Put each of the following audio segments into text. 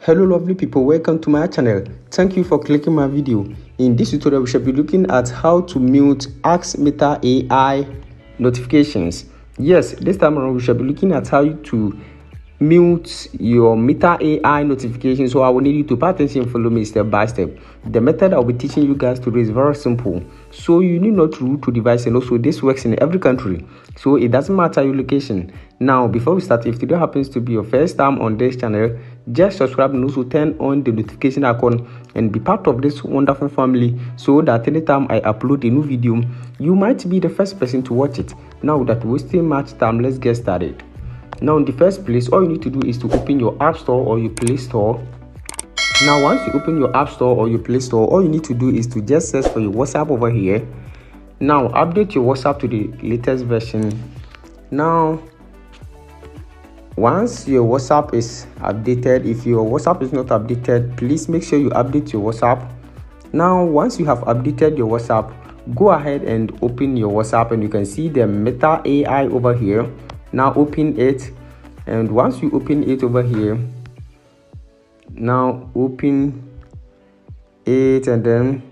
Hello lovely people, welcome to my channel. Thank you for clicking my video. In this tutorial we shall be looking at how to mute Ask Meta AI notifications. Yes, this time around we shall be looking at how to mute your Meta AI notifications. So I will need you to pay attention and follow me step by step. The method I'll be teaching you guys today is very simple. So you need not root to device, and also this works in every country. So it doesn't matter your location. Now before we start, if today happens to be your first time on this channel, just subscribe and also turn on the notification icon and be part of this wonderful family, so that anytime I upload a new video, you might be the first person to watch it. Now without wasting much time, let's get started. Now in the first place, all you need to do is to open your App Store or your Play Store. Now once you open your App Store or your Play Store, all you need to do is to just search for your WhatsApp over here. Now update your WhatsApp to the latest version. Now once your WhatsApp is updated, if your WhatsApp is not updated, please make sure you update your WhatsApp. Now once you have updated your WhatsApp, go ahead and open your WhatsApp, and you can see the Meta AI over here. Now open it, and once you open it over here, now open it, and then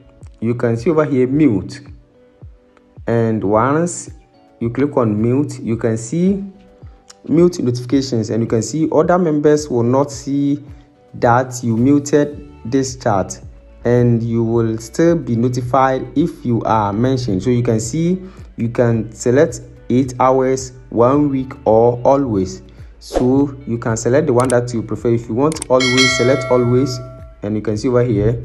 you can see over here mute. And once you click on mute, you can see mute notifications, and you can see other members will not see that you muted this chat, and you will still be notified if you are mentioned. So you can see you can select 8 hours, 1 week, or always. So you can select the one that you prefer. If you want always, select always, and you can see over here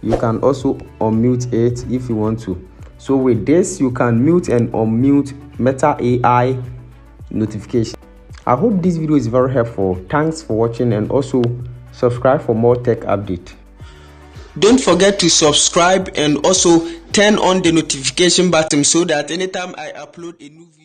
you can also unmute it if you want to. So with this you can mute and unmute Meta AI notification. I hope this video is very helpful. Thanks for watching, and also subscribe for more tech update. Don't forget to subscribe and also turn on the notification button so that anytime I upload a new video